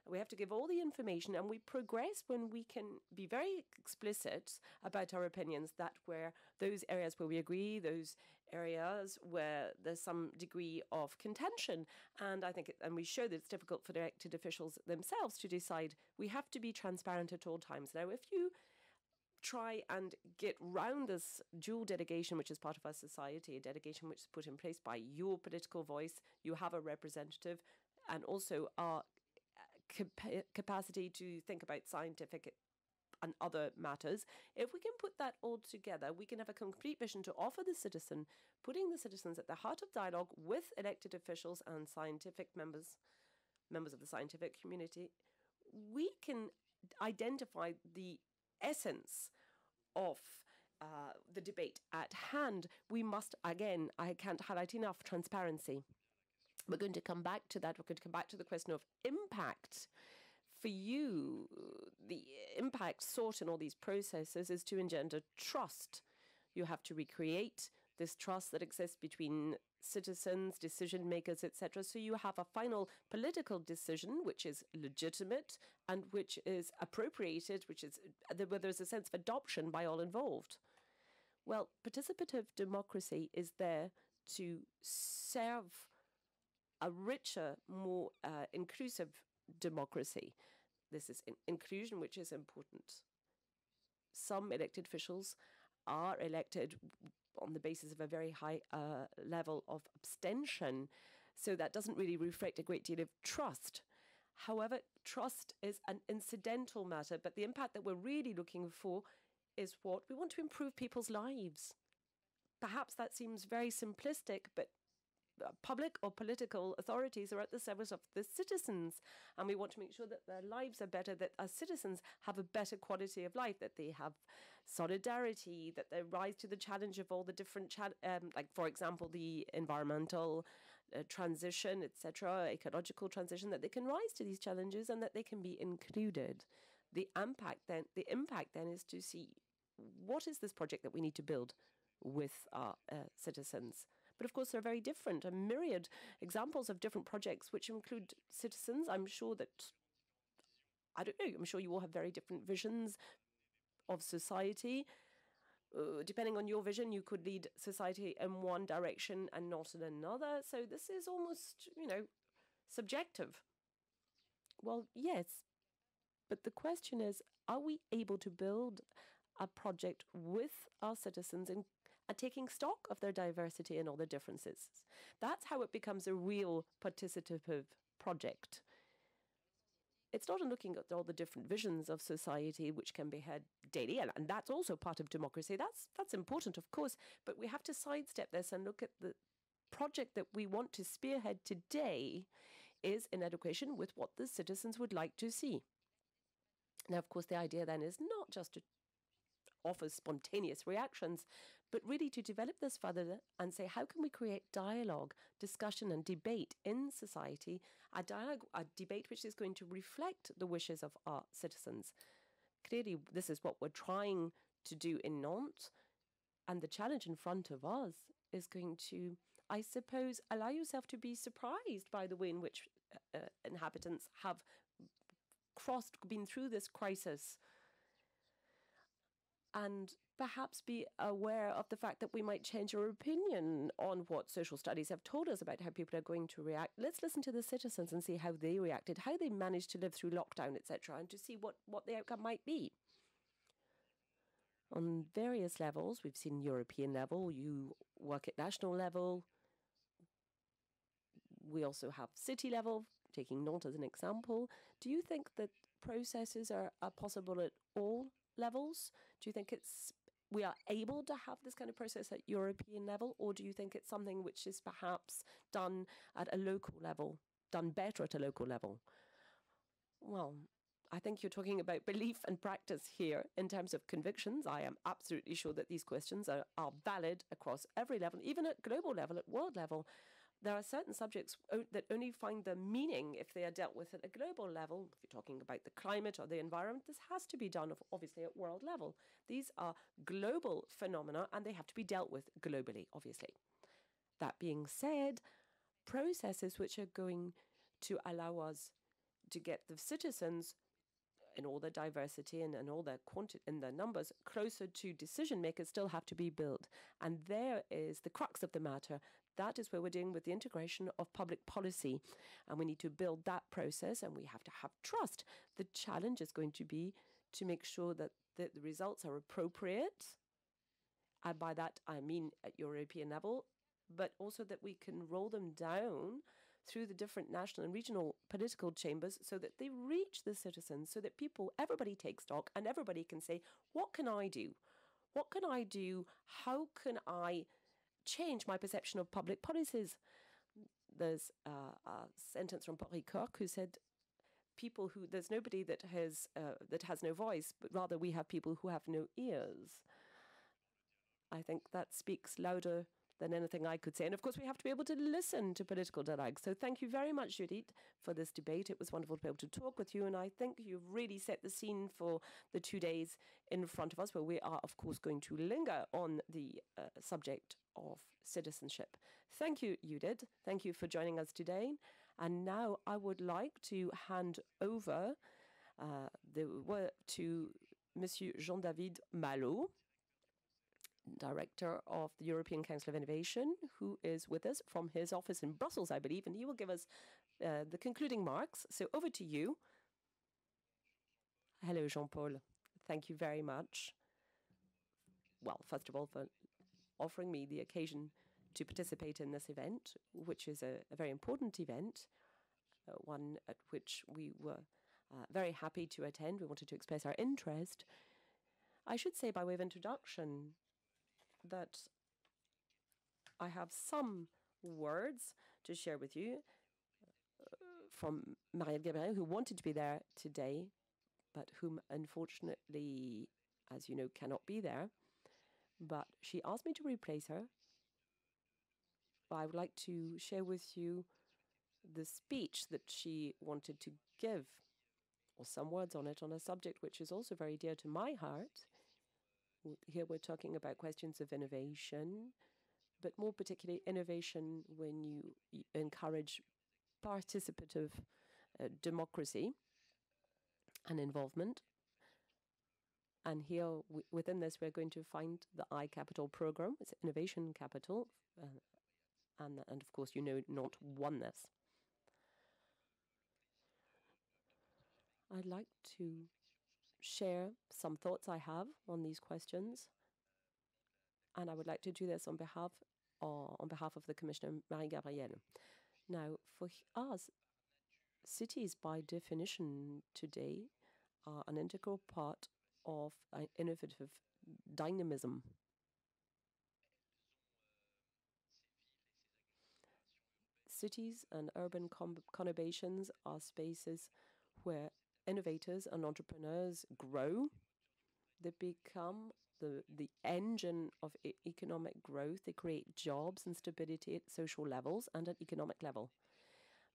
We have to give all the information, and we progress when we can be very explicit about our opinions, that where those areas where we agree, those areas where there's some degree of contention. And I think, and we show that it's difficult for the elected officials themselves to decide. We have to be transparent at all times. Now, if you try and get round this dual delegation, which is part of our society, a delegation which is put in place by your political voice, you have a representative, and also our capacity to think about scientific and other matters. If we can put that all together, we can have a complete vision to offer the citizen, putting the citizens at the heart of dialogue with elected officials and scientific members of the scientific community. We can identify the essence of the debate at hand. We must, again, I can't highlight enough, transparency. We're going to come back to that. We're going to come back to the question of impact. For you, the impact sought in all these processes is to engender trust. You have to recreate this trust that exists between citizens, decision makers, etc. So you have a final political decision which is legitimate and which is appropriated, which is where there's a sense of adoption by all involved. Well, participative democracy is there to serve a richer, more inclusive democracy. This is inclusion, which is important. Some elected officials are elected on the basis of a very high level of abstention, so that doesn't really reflect a great deal of trust. However, trust is an incidental matter, but the impact that we're really looking for is what we want to improve people's lives. Perhaps that seems very simplistic, but public or political authorities are at the service of the citizens, and we want to make sure that their lives are better, that our citizens have a better quality of life, that they have solidarity, that they rise to the challenge of all the different, like, for example, the environmental transition, etc., ecological transition, that they can rise to these challenges and that they can be included. The impact then is to see what is this project that we need to build with our citizens. But of course, they're very different. A myriad examples of different projects which include citizens. I'm sure that, I don't know, I'm sure you all have very different visions of society. Depending on your vision, you could lead society in one direction and not in another. So this is almost, subjective. Well, yes. But the question is, are we able to build a project with our citizens and taking stock of their diversity and all the differences? That's how it becomes a real participative project. It's not in looking at all the different visions of society which can be heard daily, and that's also part of democracy. That's important, of course, but we have to sidestep this and look at the project that we want to spearhead today is in education with what the citizens would like to see. Now, of course, the idea then is not just to offer spontaneous reactions, but really to develop this further and say, how can we create dialogue, discussion and debate in society, a debate which is going to reflect the wishes of our citizens. Clearly, this is what we're trying to do in Nantes, and the challenge in front of us is going to, I suppose, allow yourself to be surprised by the way in which inhabitants have been through this crisis, and perhaps be aware of the fact that we might change our opinion on what social studies have told us about how people are going to react. Let's listen to the citizens and see how they reacted, how they managed to live through lockdown, etc., and to see what the outcome might be. On various levels, we've seen European level, you work at national level. We also have city level, taking Nantes as an example. Do you think that processes are possible at all levels? Do you think we are able to have this kind of process at European level, or do you think it's something which is perhaps done at a local level, done better at a local level? Well, I think you're talking about belief and practice here in terms of convictions. I am absolutely sure that these questions are valid across every level, even at global level, at world level. There are certain subjects that only find their meaning if they are dealt with at a global level. If you're talking about the climate or the environment, this has to be done, obviously, at world level. These are global phenomena and they have to be dealt with globally, obviously. That being said, processes which are going to allow us to get the citizens in all their diversity and all their in their numbers closer to decision makers still have to be built. And there is the crux of the matter. That is where we're dealing with the integration of public policy. And we need to build that process and we have to have trust. The challenge is going to be to make sure that the results are appropriate. And by that, I mean at European level, but also that we can roll them down through the different national and regional political chambers so that they reach the citizens, so that everybody takes stock and everybody can say, what can I do? What can I do? How can I change my perception of public policies? There's a sentence from Paul Ricoeur who said, there's nobody that has no voice, but rather we have people who have no ears. I think that speaks louder than anything I could say. And of course, we have to be able to listen to political dialogue. So thank you very much, Judith, for this debate. It was wonderful to be able to talk with you. And I think you've really set the scene for the 2 days in front of us, where we are, of course, going to linger on the subject of citizenship. Thank you, Judith. Thank you for joining us today. And now I would like to hand over the word to Monsieur Jean-David Malo, Director of the European Council of Innovation, who is with us from his office in Brussels, I believe, and he will give us the concluding marks. So over to you. Hello, Jean-Paul. Thank you very much. Well, first of all, for offering me the occasion to participate in this event, which is a very important event, one at which we were very happy to attend. We wanted to express our interest. I should say, by way of introduction, that I have some words to share with you from Marielle Gabriel, who wanted to be there today, but whom unfortunately, as you know, cannot be there. But she asked me to replace her. I would like to share with you the speech that she wanted to give, or some words on it, on a subject which is also very dear to my heart. Here we're talking about questions of innovation, but more particularly innovation when you encourage participative democracy and involvement. And here, within this, we're going to find the iCapital program. It's Innovation Capital. And of course, you know, not oneness. I'd like to share some thoughts I have on these questions, and I would like to do this on behalf of the Commissioner Marie-Gabrielle. Now, for us, cities by definition today are an integral part of innovative dynamism. Cities and urban conurbations are spaces where innovators and entrepreneurs grow. They become the engine of economic growth. They create jobs and stability at social levels and at economic level.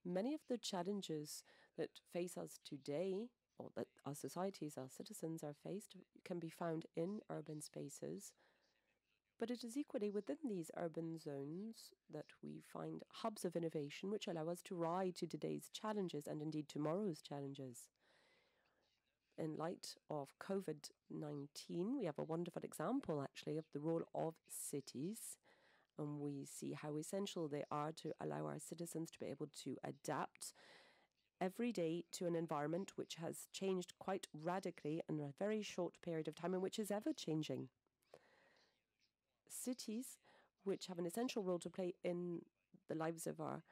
Many of the challenges that face us today, or that our societies, our citizens are faced, can be found in urban spaces. But it is equally within these urban zones that we find hubs of innovation which allow us to rise to today's challenges and indeed tomorrow's challenges. In light of COVID-19, we have a wonderful example, actually, of the role of cities. And we see how essential they are to allow our citizens to be able to adapt every day to an environment which has changed quite radically in a very short period of time and which is ever changing. Cities, which have an essential role to play in the lives of our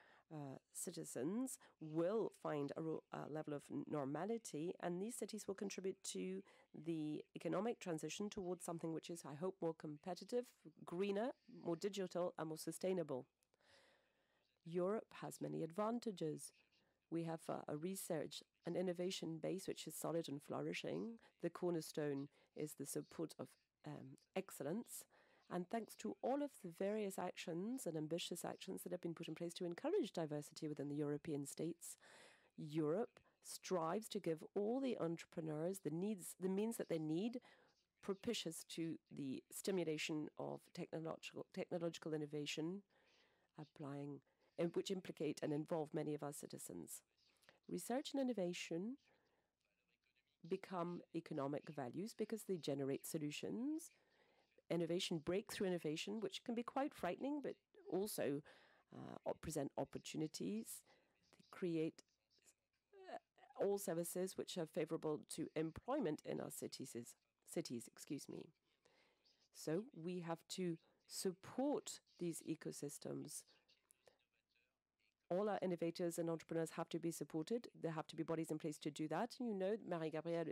citizens, will find a level of normality, and these cities will contribute to the economic transition towards something which is, I hope, more competitive, greener, more digital, and more sustainable. Europe has many advantages. We have a research and innovation base which is solid and flourishing. The cornerstone is the support of excellence. And thanks to all of the various actions and ambitious actions that have been put in place to encourage diversity within the European states, Europe strives to give all the entrepreneurs the means that they need, propitious to the stimulation of technological innovation, which implicate and involve many of our citizens. Research and innovation become economic values because they generate solutions. Innovation, breakthrough innovation, which can be quite frightening, but also present opportunities. They create all services which are favorable to employment in our cities. So we have to support these ecosystems. All our innovators and entrepreneurs have to be supported. There have to be bodies in place to do that. And you know, Marie-Gabrielle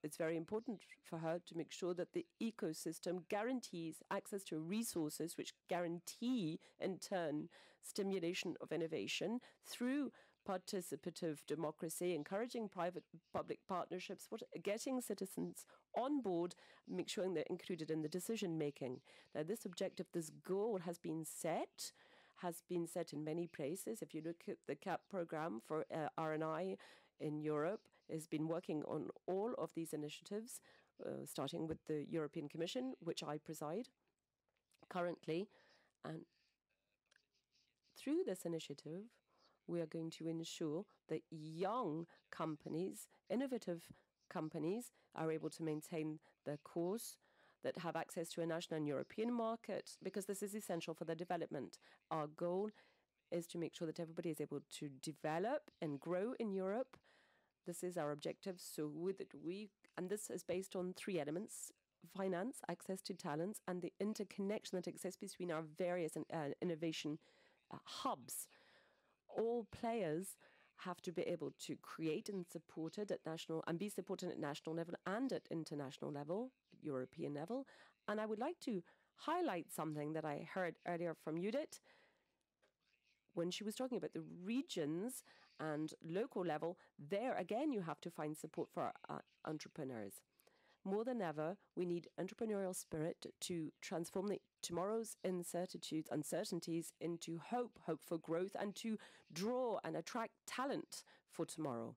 it's very important for her to make sure that the ecosystem guarantees access to resources which guarantee, in turn, stimulation of innovation through participative democracy, encouraging private-public partnerships, getting citizens on board, make sure they're included in the decision-making. Now, this objective, this goal has been set in many places. If you look at the CAP program for R&I in Europe, has been working on all of these initiatives, starting with the European Commission, which I preside currently. And through this initiative, we are going to ensure that young companies, innovative companies, are able to maintain their course, that have access to a national and European market, because this is essential for their development. Our goal is to make sure that everybody is able to develop and grow in Europe. This is our objective. So and this is based on three elements: finance, access to talents, and the interconnection that exists between our various innovation hubs. All players have to be able to create and support it at national and be supported at national level and at international level, European level. And I would like to highlight something that I heard earlier from Judith when she was talking about the regions and local level. There again, you have to find support for entrepreneurs. More than ever, we need entrepreneurial spirit to transform tomorrow's uncertainties into hope for growth, and to draw and attract talent for tomorrow.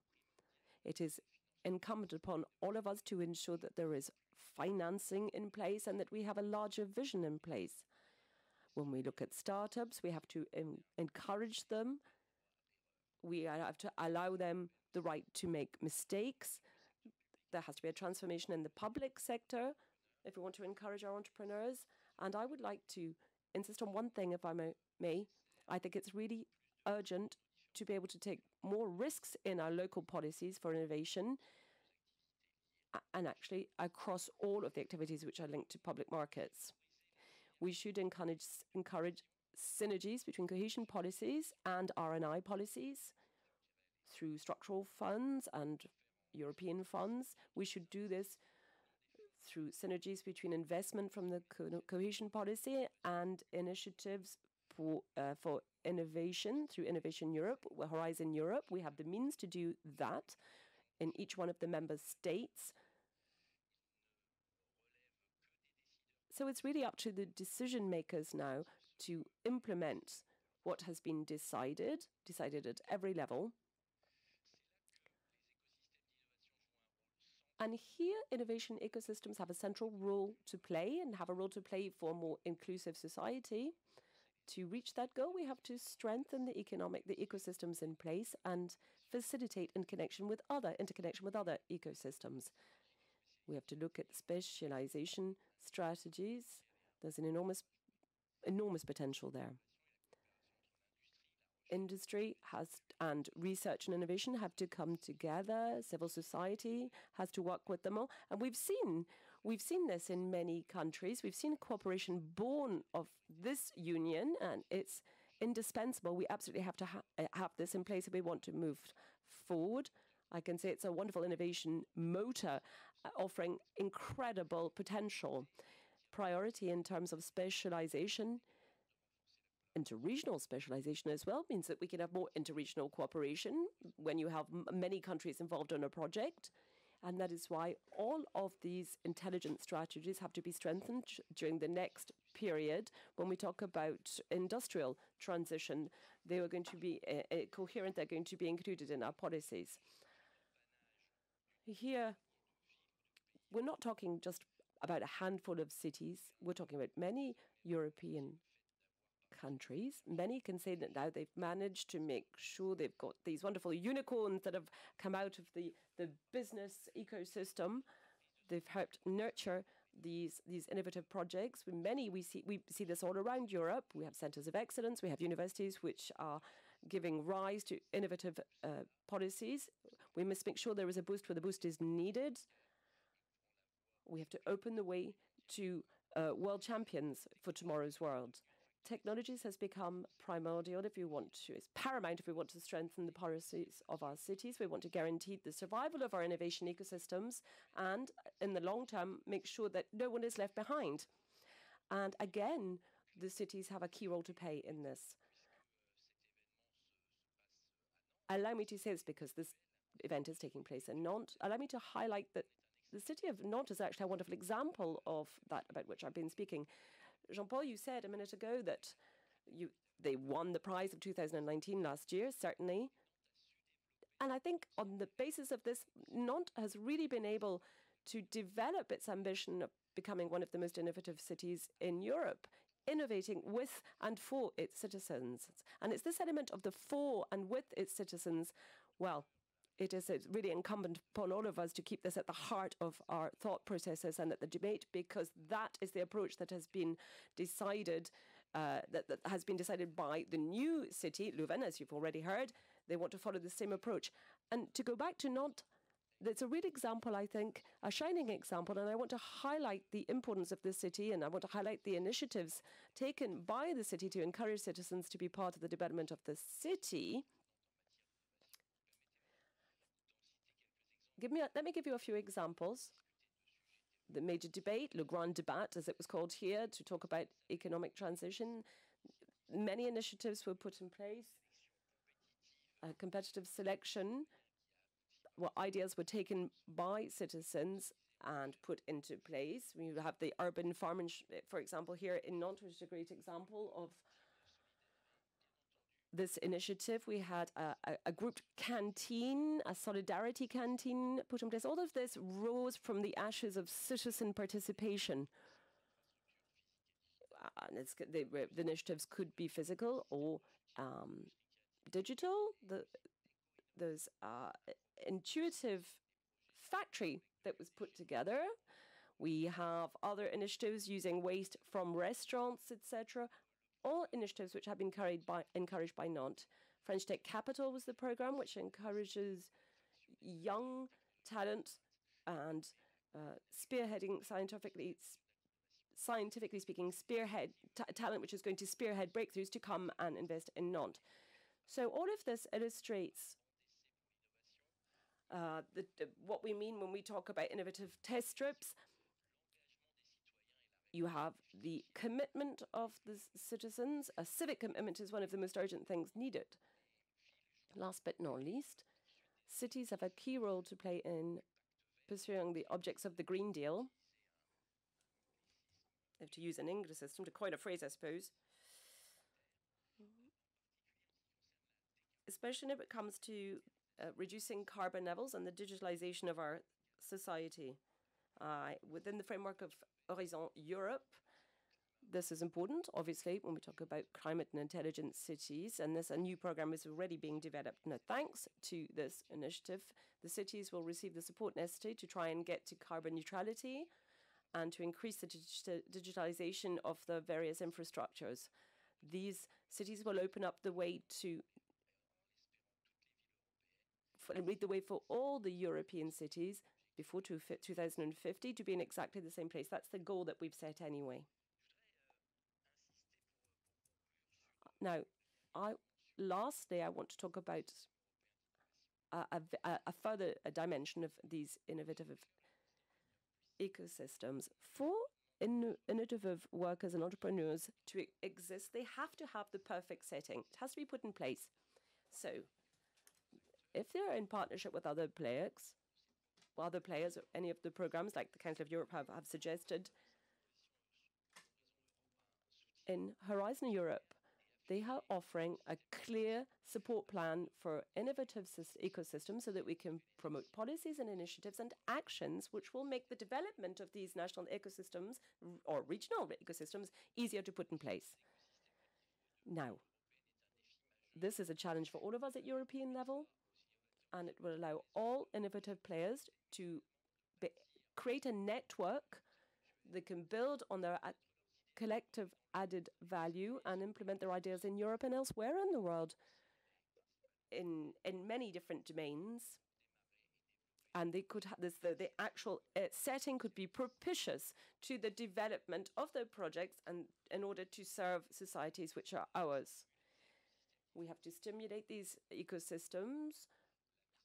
It is incumbent upon all of us to ensure that there is financing in place and that we have a larger vision in place. When we look at startups, we have to encourage them. We have to allow them the right to make mistakes. There has to be a transformation in the public sector if we want to encourage our entrepreneurs. And I would like to insist on one thing, if I may. I think it's really urgent to be able to take more risks in our local policies for innovation, and actually across all of the activities which are linked to public markets. We should encourage synergies between cohesion policies and R&I policies through structural funds and European funds. We should do this through synergies between investment from the cohesion policy and initiatives for innovation through Innovation Europe, Horizon Europe. We have the means to do that in each one of the member states. So it's really up to the decision makers now to implement what has been decided at every level. And here, innovation ecosystems have a central role to play, and have a role to play for a more inclusive society. To reach that goal, we have to strengthen the ecosystems in place and facilitate interconnection with other ecosystems. We have to look at specialization strategies. There's an enormous potential there. Industry and research and innovation have to come together. Civil society has to work with them all. And we've seen this in many countries. We've seen cooperation born of this union, and it's indispensable. We absolutely have to have this in place if we want to move forward. I can say it's a wonderful innovation motor, offering incredible potential. Priority in terms of specialization interregional specialization as well means that we can have more interregional cooperation when you have many countries involved in a project. And that is why all of these intelligent strategies have to be strengthened during the next period. When we talk about industrial transition, they are going to be coherent, they're going to be included in our policies. Here, we're not talking just about a handful of cities, we're talking about many European countries. Many can say that now they've managed to make sure they've got these wonderful unicorns that have come out of the business ecosystem. They've helped nurture these innovative projects. We see this all around Europe. We have centers of excellence. We have universities which are giving rise to innovative policies. We must make sure there is a boost where the boost is needed. We have to open the way to world champions for tomorrow's world. Technologies has become primordial if we want to, it's paramount if we want to strengthen the policies of our cities. We want to guarantee the survival of our innovation ecosystems and, in the long term, make sure that no one is left behind. And again, the cities have a key role to play in this. Allow me to say this because this event is taking place in Nantes. Allow me to highlight that the city of Nantes is actually a wonderful example of that about which I've been speaking. Jean-Paul, you said a minute ago that they won the prize of 2019 last year, certainly. And I think on the basis of this, Nantes has really been able to develop its ambition of becoming one of the most innovative cities in Europe, innovating with and for its citizens. And it's this element of the for and with its citizens, well, it's really incumbent upon all of us to keep this at the heart of our thought processes and at the debate, because that is the approach that has been decided, that has been decided by the new city, Leuven, as you've already heard. They want to follow the same approach. And to go back to Nantes, it's a real example, I think, a shining example, and I want to highlight the importance of this city, and I want to highlight the initiatives taken by the city to encourage citizens to be part of the development of the city. Let me give you a few examples. The major debate, le grand débat, as it was called here, to talk about economic transition. Many initiatives were put in place. Competitive selection, ideas were taken by citizens and put into place. We have the urban farm, for example, here in Nantes, which is a great example of this initiative. We had a group canteen, a solidarity canteen put in place. All of this rose from the ashes of citizen participation. And the initiatives could be physical or digital. There's intuitive factory that was put together. We have other initiatives using waste from restaurants, etc. All initiatives which have been encouraged by Nantes. French Tech Capital was the program, which encourages young talent and spearheading, scientifically speaking, talent which is going to spearhead breakthroughs to come and invest in Nantes. So all of this illustrates what we mean when we talk about innovative test strips. You have the commitment of the citizens. A civic commitment is one of the most urgent things needed. Last but not least, cities have a key role to play in pursuing the objects of the Green Deal. If to use an English system, to coin a phrase, I suppose. Especially when it comes to reducing carbon levels and the digitalization of our society. Within the framework of Horizon Europe, this is important, obviously, when we talk about climate and intelligent cities, and a new program is already being developed. Now, thanks to this initiative, the cities will receive the support necessary to try and get to carbon neutrality and to increase the digitalization of the various infrastructures. These cities will open up the way lead the way for all the European cities before 2050 to be in exactly the same place. That's the goal that we've set anyway. Now, lastly, I want to talk about a further dimension of these innovative ecosystems. For innovative workers and entrepreneurs to exist, they have to have the perfect setting. It has to be put in place. So if they're in partnership with other players, or any of the programs like the Council of Europe have suggested, in Horizon Europe, they are offering a clear support plan for innovative ecosystems so that we can promote policies and initiatives and actions which will make the development of these national ecosystems or regional ecosystems easier to put in place. Now, this is a challenge for all of us at European level, and it will allow all innovative players to create a network that can build on their collective added value and implement their ideas in Europe and elsewhere in the world in many different domains. And they could have this, the actual setting could be propitious to the development of their projects and in order to serve societies which are ours. We have to stimulate these ecosystems.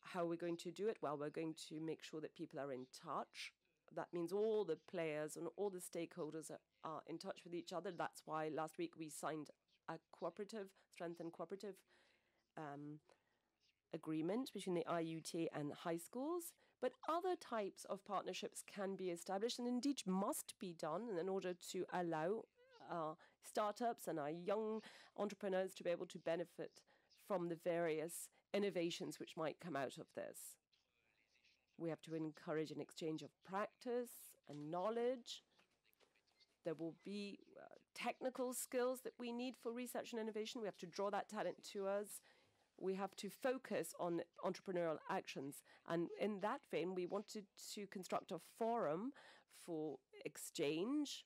How are we going to do it? Well, we're going to make sure that people are in touch. That means all the players and all the stakeholders are in touch with each other. That's why last week we signed a strengthened cooperative agreement between the IUT and high schools. But other types of partnerships can be established and indeed must be done in order to allow startups and our young entrepreneurs to be able to benefit from the various innovations which might come out of this. We have to encourage an exchange of practice and knowledge. There will be technical skills that we need for research and innovation. We have to draw that talent to us. We have to focus on entrepreneurial actions. And in that vein, we wanted to construct a forum for exchange.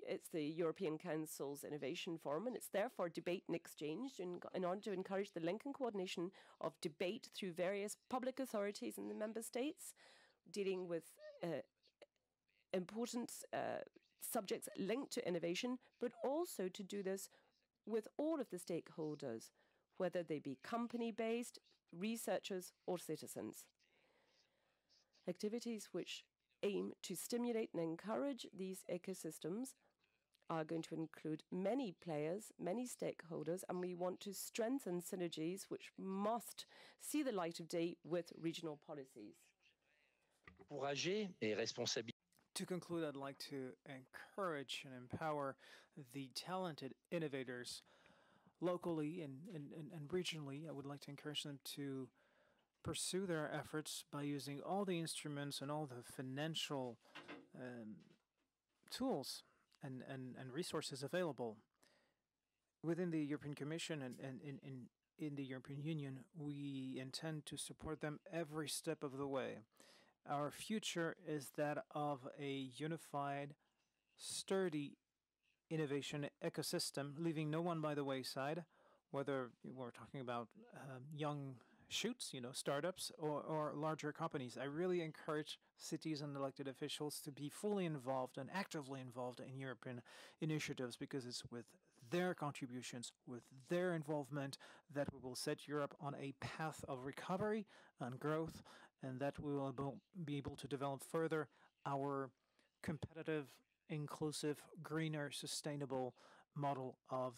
It's the European Council's Innovation Forum, and it's there for debate and exchange in order to encourage the link and coordination of debate through various public authorities in the member states, dealing with important subjects linked to innovation, but also to do this with all of the stakeholders, whether they be company-based, researchers, or citizens. Activities which aim to stimulate and encourage these ecosystems are going to include many players, many stakeholders, and we want to strengthen synergies which must see the light of day with regional policies. To conclude, I'd like to encourage and empower the talented innovators locally and regionally. I would like to encourage them to pursue their efforts by using all the instruments and all the financial tools and resources available. Within the European Commission and in the European Union, we intend to support them every step of the way. Our future is that of a unified, sturdy innovation ecosystem, leaving no one by the wayside, whether we're talking about young shoots, startups, or larger companies. I really encourage cities and elected officials to be fully involved and actively involved in European initiatives, because it's with their contributions, with their involvement, that we will set Europe on a path of recovery and growth, and that we will be able to develop further our competitive, inclusive, greener, sustainable model of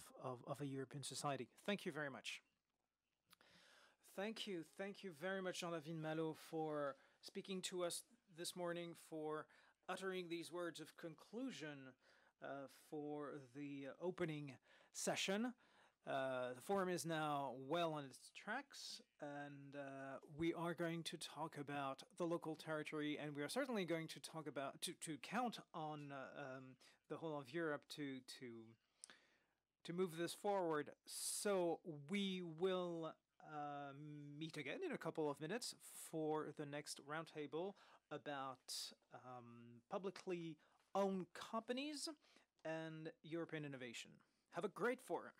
a European society. Thank you very much. Thank you very much, Jean-David Malo, for speaking to us this morning, for uttering these words of conclusion for the opening session. The forum is now well on its tracks, and we are going to talk about the local territory, and we are certainly going to talk about to count on the whole of Europe to move this forward. So we will meet again in a couple of minutes for the next roundtable about publicly owned companies and European innovation. Have a great forum.